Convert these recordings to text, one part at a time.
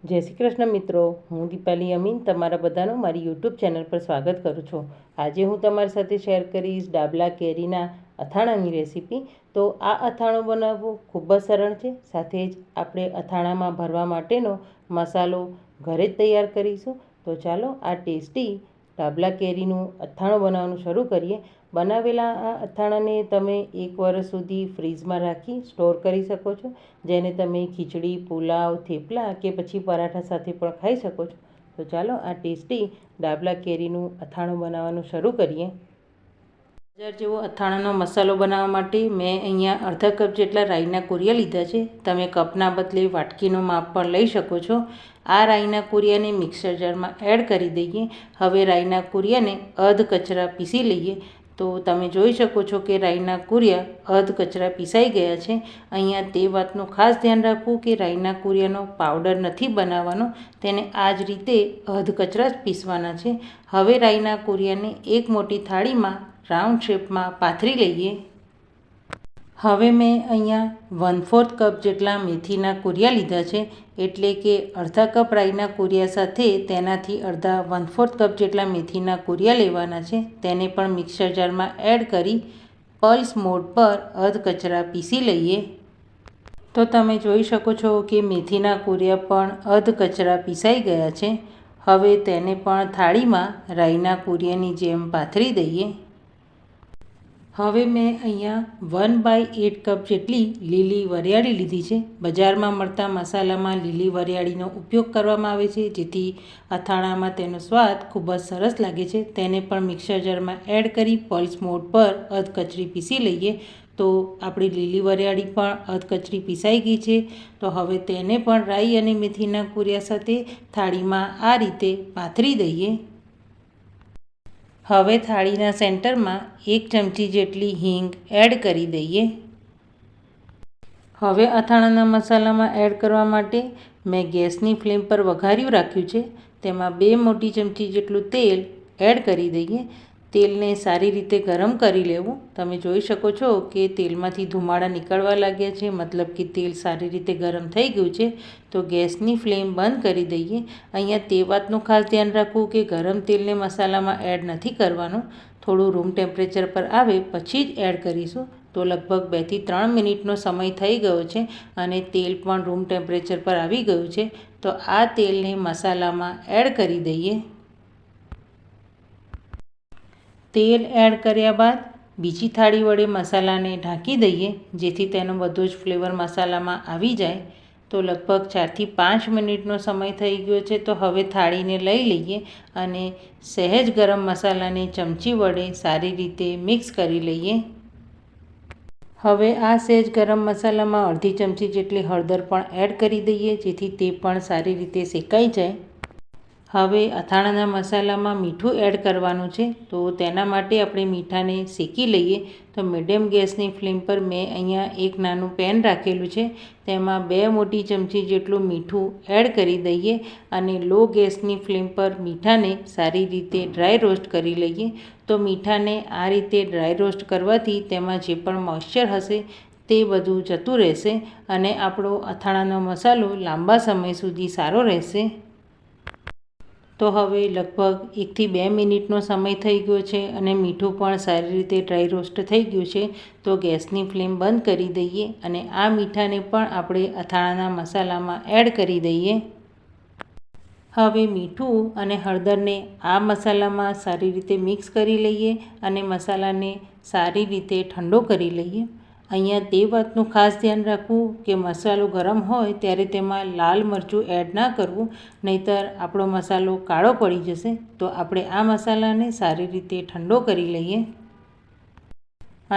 જય શ્રી કૃષ્ણ મિત્રો, હું દીપાલી અમીન તમારા બધાનું મારી યુટ્યુબ ચેનલ પર સ્વાગત કરું છું। આજે હું તમારી સાથે શેર કરીશ ડાબલા કેરીના અથાણાની રેસીપી। તો આ અથાણું બનાવવું ખૂબ જ સરળ છે, સાથે જ આપણે અથાણામાં ભરવા માટેનો મસાલો ઘરે જ તૈયાર કરીશું। તો ચાલો આ ટેસ્ટી ડાબલા કેરીનું અથાણું બનાવવાનું શરૂ કરીએ। બનાવેલા આ અથાણાને તમે 1 વર્ષ સુધી ફ્રીઝમાં રાખી સ્ટોર કરી શકો છો, જેને તમે ખીચડી, પુલાવ, થેપલા કે પછી પરાઠા સાથે પણ ખાઈ શકો છો। તો ચાલો આ ટેસ્ટી ડાબલા કેરીનું અથાણું બનાવવાનું શરૂ કરીએ। 1000 જેવો અથાણાનો મસાલો બનાવવા માટે મેં અહીંયા અડધા કપ જેટલા રાઈના કુરિયા લીધા છે। તમે કપના બદલે વાટકીનો માપ પણ લઈ શકો છો। આ રાઈના કુરિયાને મિક્સર જારમાં એડ કરી દઈએ। હવે રાઈના કુરિયાને અધ કચરા પીસી લઈએ। તો તમે જોઈ શકો છો કે રાઈના કુરિયા અધ કચરા પીસાઈ ગયા છે। અહીંયા તે વાતનું ખાસ ધ્યાન રાખવું કે રાઈના કુરિયાનો પાવડર નથી બનાવવાનો, તેને આ જ રીતે અધ કચરા જ પીસવાના છે। હવે રાઈના કુરિયાને એક મોટી થાળીમાં રાઉન્ડ શેપમાં પાથરી લઈએ। હવે મેં અહીંયા 1/4 કપ જેટલા મેથીના કુરિયા લીધા છે, એટલે કે અડધા કપ રાઈના કુરિયા સાથે તેનાથી અડધા 1/4 કપ જેટલા મેથીના કુરિયા લેવાના છે। તેને પણ મિક્સર જારમાં એડ કરી પલ્સ મોડ પર અધ કચરા પીસી લઈએ। તો તમે જોઈ શકો છો કે મેથીના કુરિયા પણ અધ કચરા પીસાઈ ગયા છે। હવે તેને પણ થાળીમાં રાઈના કુરિયાની જેમ પાથરી દઈએ। હવે મેં અહીંયા 1/8 કપ જેટલી લીલી વરિયાળી લીધી છે। બજારમાં મળતા મસાલામાં લીલી વરિયાળીનો ઉપયોગ કરવામાં આવે છે, જેથી અથાણામાં તેનો સ્વાદ ખૂબ જ સરસ લાગે છે। તેને પણ મિક્સર જારમાં એડ કરી પલ્સ મોડ પર અધ કચરી પીસી લઈએ। તો આપણી લીલી વરિયાળી પણ અધ કચરી પીસાઈ ગઈ છે। તો હવે તેને પણ રાઈ અને મેથીના કુરિયા સાથે થાળીમાં આ રીતે પાથરી દઈએ। હવે થાળીના સેન્ટરમાં 1 ચમચી જેટલી હિંગ એડ કરી દઈએ। હવે અથાણાના મસાલામાં એડ કરવા માટે મેં ગેસની ફ્લેમ પર વઘાર્યું રાખ્યું છે। તેમાં 2 મોટી ચમચી જેટલું તેલ એડ કરી દઈએ। તેલને સારી રીતે ગરમ કરી લેવું। તમે જોઈ શકો છો કે તેલમાંથી ધુમાડા નીકળવા લાગ્યા છે, મતલબ કે તેલ સારી રીતે ગરમ થઈ ગયું છે। તો ગેસની ફ્લેમ બંધ કરી દઈએ। અહીંયા તે વાતનું ખાસ ધ્યાન રાખવું કે ગરમ તેલને મસાલામાં એડ નથી કરવાનું, થોડું રૂમ ટેમ્પરેચર પર આવે પછી જ એડ કરીશું। તો લગભગ 2 થી 3 મિનિટનો સમય થઈ ગયો છે અને તેલ પણ રૂમ ટેમ્પરેચર પર આવી ગયું છે। તો આ તેલને મસાલામાં એડ કરી દઈએ। તેલ એડ કર્યા બાદ બીજી થાળી વડે મસાલાને ઢાંકી દઈએ, જેથી તેનો બધો જ ફ્લેવર મસાલામાં આવી જાય। તો લગભગ 4 થી 5 મિનિટનો સમય થઈ ગયો છે। તો હવે થાળીને લઈ લઈએ અને સહેજ ગરમ મસાલાને ચમચી વડે સારી રીતે મિક્સ કરી લઈએ। હવે આ સહેજ ગરમ મસાલામાં અડધી ચમચી જેટલી હળદર પણ એડ કરી દઈએ, જેથી તે પણ સારી રીતે શેકાઈ જાય। હવે અથાણાના મસાલામાં મીઠું એડ કરવાનું છે, તો તેના માટે આપણે મીઠાને શેકી લઈએ। તો મીડિયમ ગેસની ફ્લેમ પર મેં અહીંયા એક નાનું પેન રાખેલું છે, તેમાં 2 મોટી ચમચી જેટલું મીઠું એડ કરી દઈએ અને લો ગેસની ફ્લેમ પર મીઠાને સારી રીતે ડ્રાય રોસ્ટ કરી લઈએ। તો મીઠાને આ રીતે ડ્રાય રોસ્ટ કરવાથી તેમાં જે પણ મોઇશ્ચર હશે તે બધું જતું રહેશે અને આપણો અથાણાનો મસાલો લાંબા સમય સુધી સારો રહેશે। તો હવે લગભગ 1 થી 2 મિનિટનો સમય થઈ ગયો છે અને મીઠું પણ સારી રીતે ડ્રાય રોસ્ટ થઈ ગયું છે। તો ગેસની ફ્લેમ બંધ કરી દઈએ અને આ મીઠાને પણ આપણે અથાણાના મસાલામાં એડ કરી દઈએ। હવે મીઠું અને હળદરને આ મસાલામાં સારી રીતે મિક્સ કરી લઈએ અને મસાલાને સારી રીતે ઠંડો કરી લઈએ। અહીંયા તે વાતનું ખાસ ધ્યાન રાખવું કે મસાલો ગરમ હોય ત્યારે તેમાં લાલ મરચું એડ ના કરવું, નહીંતર આપણો મસાલો કાળો પડી જશે। તો આપણે આ મસાલાને સારી રીતે ઠંડો કરી લઈએ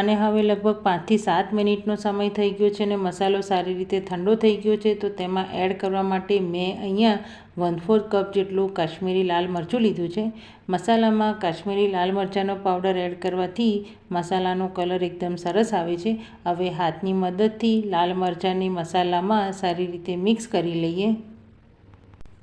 અને હવે લગભગ 5 થી 7 મિનિટનો સમય થઈ ગયો છે અને મસાલો સારી રીતે ઠંડો થઈ ગયો છે। તો તેમાં એડ કરવા માટે મેં અહીંયા 1/4 કપ જેટલું કાશ્મીરી લાલ મરચું લીધું છે। મસાલામાં કાશ્મીરી લાલ મરચાંનો પાવડર એડ કરવાથી મસાલાનો કલર એકદમ સરસ આવે છે। હવે હાથની મદદથી લાલ મરચાંને મસાલામાં સારી રીતે મિક્સ કરી લઈએ।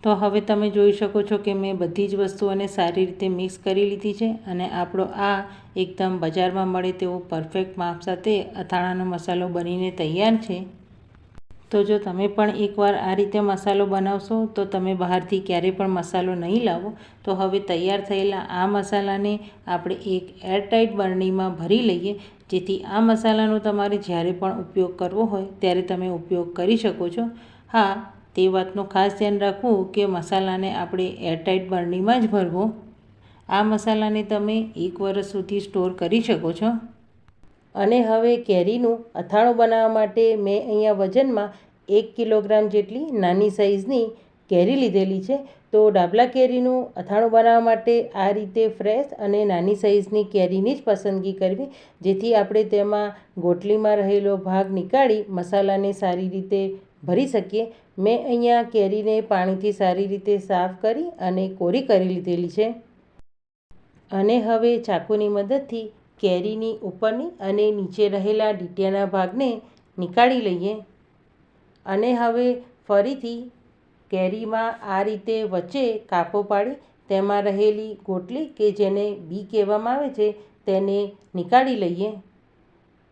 તો હવે તમે જોઈ શકો છો કે મેં બધી જ વસ્તુઓને સારી રીતે મિક્સ કરી લીધી છે અને આપણો આ એકદમ બજારમાં મળે તેવો પરફેક્ટ માપ સાથે અથાણાનો મસાલો બનીને તૈયાર છે। તો જો તમે પણ એકવાર આ રીતે મસાલો બનાવશો તો તમે બહારથી ક્યારેય પણ મસાલો નહીં લાવો. તો હવે તૈયાર થયેલા આ મસાલાને આપણે એક એરટાઇટ બરણીમાં ભરી લઈએ, જેથી આ મસાલાનો તમારે જ્યારે પણ ઉપયોગ કરવો હોય ત્યારે તમે ઉપયોગ કરી શકો છો. હા, તે વાતનું ખાસ ધ્યાન રાખવું કે મસાલાને આપણે એરટાઇટ બરણીમાં જ ભરવો. આ મસાલાને તમે 1 વર્ષ સુધી સ્ટોર કરી શકો છો. અને હવે કેરીનું અથાણું બનાવવા માટે મેં અહીંયા વજનમાં 1 કિલોગ્રામ જેટલી નાની સાઇઝની કેરી લીધેલી છે. તો ડાબલા કેરીનું અથાણું બનાવવા માટે આ રીતે ફ્રેશ અને નાની સાઇઝની કેરીની જ પસંદગી કરવી, જેથી આપણે તેમાં ગોટલીમાં રહેલો ભાગ નીકાળી મસાલાને સારી રીતે ભરી શકીએ. મેં અહીંયા કેરીને પાણીથી સારી રીતે સાફ કરી અને કોરી કરી લીધેલી છે. અને હવે ચાકુની મદદથી કેરીની ઉપરની અને નીચે રહેલા ડીટિયાના ભાગને નીકાળી લઈએ. અને હવે ફરીથી કેરીમાં આ રીતે વચ્ચે કાપો પાડી તેમાં રહેલી ગોટલી કે જેને બી કહેવામાં આવે છે તેને નીકાળી લઈએ.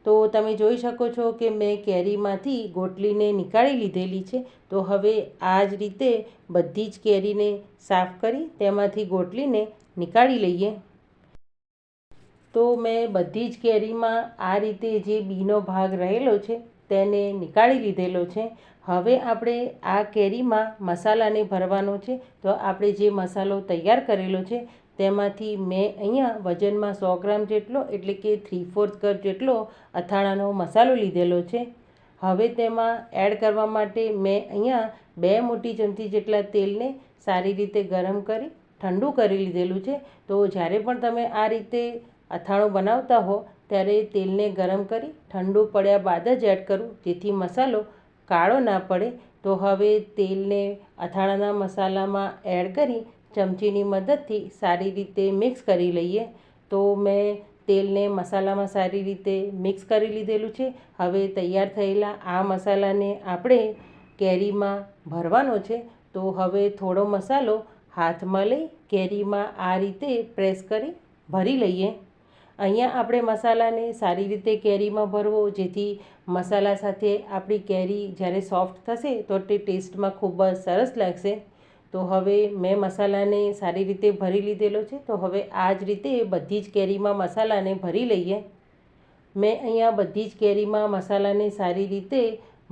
તો તમે જોઈ શકો છો કે મેં કેરીમાંથી ગોટલીને નીકાળી લીધેલી છે. તો હવે આ જ રીતે બધી જ કેરીને સાફ કરી તેમાંથી ગોટલીને નીકાળી લઈએ. તો મેં બધી જ કેરીમાં આ રીતે જે બીનો ભાગ રહેલો છે તેને નીકાળી લીધેલો છે. હવે આપણે આ કેરીમાં મસાલાને ભરવાનો છે. તો આપણે જે મસાલો તૈયાર કરેલો છે તેમાંથી મેં અહીંયા વજનમાં 100 ગ્રામ જેટલો એટલે કે 3/4 કપ જેટલો અથાણાનો મસાલો લીધેલો છે. હવે તેમાં એડ કરવા માટે મેં અહીંયા 2 મોટી ચમચી જેટલા તેલને સારી રીતે ગરમ કરી ઠંડુ કરી લીધેલું છે. તો જ્યારે પણ તમે આ રીતે અથાણું બનાવતા હો ત્યારે તેલને ગરમ કરી ઠંડુ પડ્યા બાદ જ એડ કરવું, જેથી મસાલો કાળો ના પડે. તો હવે તેલને અથાણાના મસાલામાં એડ કરી ચમચીની મદદથી સારી રીતે મિક્સ કરી લઈએ. તો મેં તેલને મસાલામાં સારી રીતે મિક્સ કરી લીધેલું છે. હવે તૈયાર થયેલા આ મસાલાને આપણે કેરીમાં ભરવાનો છે. તો હવે થોડો મસાલો હાથમાં લઈ કેરીમાં આ રીતે પ્રેસ કરી ભરી લઈએ. અહીંયા આપણે મસાલાને સારી રીતે કેરીમાં ભરવો, જેથી મસાલા સાથે આપણી કેરી જ્યારે સોફ્ટ થશે તો તે ટેસ્ટમાં ખૂબ જ સરસ લાગશે. તો હવે મેં મસાલાને સારી રીતે ભરી લીધેલો છે. તો હવે આ જ રીતે બધી જ કેરીમાં મસાલાને ભરી લઈએ. મેં અહીંયા બધી જ કેરીમાં મસાલાને સારી રીતે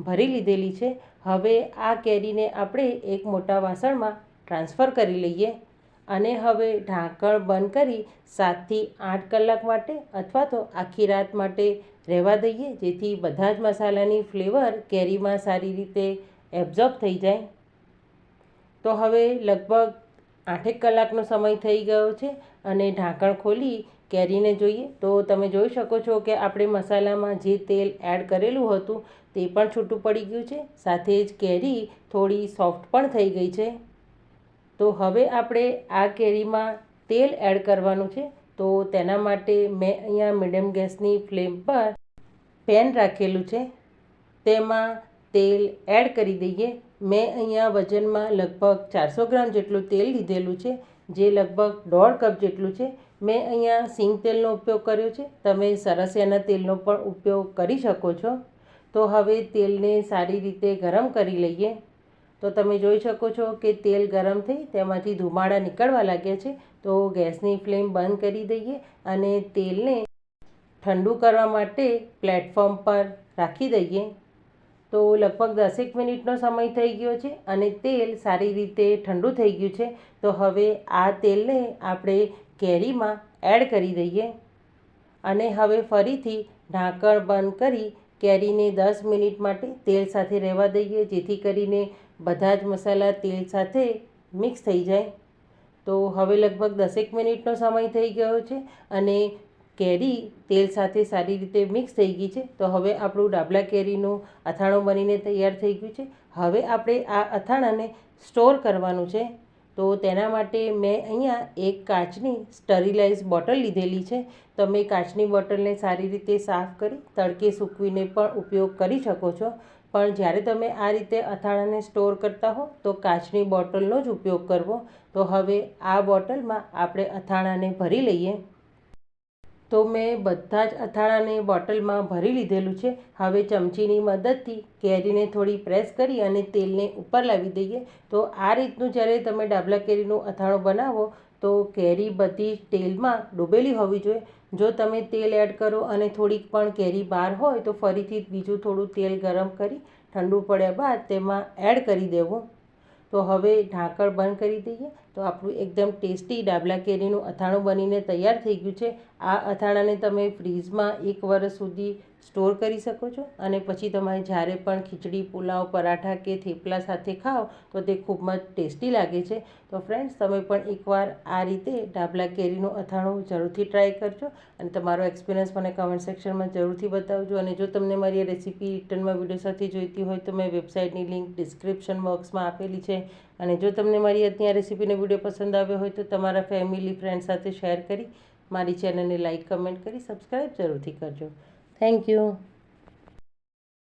ભરી લીધેલી છે. હવે આ કેરીને આપણે એક મોટા વાસણમાં ટ્રાન્સફર કરી લઈએ. અને હવે ઢાંકણ બંધ કરી 7 થી 8 કલાક માટે અથવા તો આખી રાત માટે રહેવા દઈએ, જેથી બધા જ મસાલાની ફ્લેવર કેરીમાં સારી રીતે એબ્ઝોર્બ થઈ જાય. તો હવે લગભગ 8 કલાકનો સમય થઈ ગયો છે અને ઢાંકણ ખોલી કેરીને જોઈએ તો તમે જોઈ શકો છો કે આપણે મસાલામાં જે તેલ એડ કરેલું હતું તે પણ છૂટું પડી ગયું છે, સાથે જ કેરી થોડી સોફ્ટ પણ થઈ ગઈ છે. તો હવે આપણે આ કેરીમાં તેલ એડ કરવાનું છે. તો તેના માટે મેં અહીંયા મીડિયમ ગેસની ફ્લેમ પર પેન રાખેલું છે. તેમાં તેલ એડ કરી દઈએ. મેં અહીંયા વજનમાં લગભગ 400 ગ્રામ જેટલું તેલ લીધેલું છે, જે લગભગ 1.5 કપ જેટલું છે. મેં અહીંયા સિંગ તેલનો ઉપયોગ કર્યો છે. તમે સરસિયાના તેલનો પણ ઉપયોગ કરી શકો છો. તો હવે તેલને સારી રીતે ગરમ કરી લઈએ. તો તમે જોઈ શકો છો કે તેલ ગરમ થઈ તેમાંથી ધુમાડા નીકળવા લાગ્યા છે. તો ગેસની ફ્લેમ બંધ કરી દઈએ અને તેલને ઠંડુ કરવા માટે પ્લેટફોર્મ પર રાખી દઈએ. તો લગભગ 10 મિનિટનો સમય થઈ ગયો છે અને તેલ સારી રીતે ઠંડુ થઈ ગયું છે. તો હવે આ તેલને આપણે કેરીમાં એડ કરી દઈએ અને હવે ફરીથી ઢાંકણ બંધ કરી કેરીને 10 મિનિટ માટે તેલ સાથે રહેવા દઈએ, જેથી કરીને બધા જ મસાલા તેલ સાથે મિક્સ થઈ જાય. તો હવે લગભગ 10 મિનિટનો સમય થઈ ગયો છે અને કેરી તેલ સાથે સારી રીતે મિક્સ થઈ ગઈ છે. તો હવે આપણું ડાબલા કેરીનું અથાણું બનીને તૈયાર થઈ ગયું છે. હવે આપણે આ અથાણાને સ્ટોર કરવાનું છે. તો તેના માટે મેં અહીંયા એક કાચની સ્ટરીલાઇઝ બોટલ લીધેલી છે. તમે કાચની બોટલને સારી રીતે સાફ કરી તડકે સૂકવીને પણ ઉપયોગ કરી શકો છો. પણ જ્યારે તમે આ રીતે અથાણાને સ્ટોર કરતા હો તો કાચની બોટલનો જ ઉપયોગ કરવો. તો હવે આ બોટલમાં આપણે અથાણાને ભરી લઈએ. તો મેં બધા જ અથાણાને બોટલમાં ભરી લીધેલું છે. હવે ચમચીની મદદથી કેરીને થોડી પ્રેસ કરી અને તેલને ઉપર લાવી દઈએ. તો આ રીતનું જ્યારે તમે ડાબલા કેરીનું અથાણું બનાવો તો કેરી બધી તેલમાં ડૂબેલી હોવી જોઈએ. જો તમે તેલ એડ કરો અને થોડીક પણ કેરી બહાર હોય તો ફરીથી બીજું થોડું તેલ ગરમ કરી ઠંડુ પડ્યા બાદ તેમાં એડ કરી દેવું. તો હવે ઢાંકણ બંધ કરી દઈએ. તો આપણું એકદમ ટેસ્ટી ડાબલા કેરીનું અથાણું બનીને તૈયાર થઈ ગયું છે. આ અથાણાને તમે ફ્રીઝમાં 1 વર્ષ સુધી સ્ટોર કરી શકો છો અને પછી તમારે જ્યારે પણ ખીચડી, પુલાવ, પરાઠા કે થેપલા સાથે ખાઓ તો તે ખૂબ જ ટેસ્ટી લાગે છે. તો ફ્રેન્ડ્સ, તમે પણ એકવાર આ રીતે ડાબલા કેરીનું અથાણું જરૂરથી ટ્રાય કરજો અને તમારો એક્સપિરિયન્સ મને કમેન્ટ સેક્શનમાં જરૂરથી બતાવજો. અને જો તમને મારી આ રેસીપી રિટર્નમાં વિડીયો સાથે જોઈતી હોય તો મેં વેબસાઇટની લિંક ડિસ્ક્રિપ્શન બોક્સમાં આપેલી છે. અને જો તમને મારી આજની આ રેસીપીનો વિડીયો પસંદ આવ્યો હોય તો તમારા ફેમિલી, ફ્રેન્ડ સાથે શેર કરી મારી ચેનલને લાઇક, કમેન્ટ કરી સબસ્ક્રાઈબ જરૂરથી કરજો. Thank you.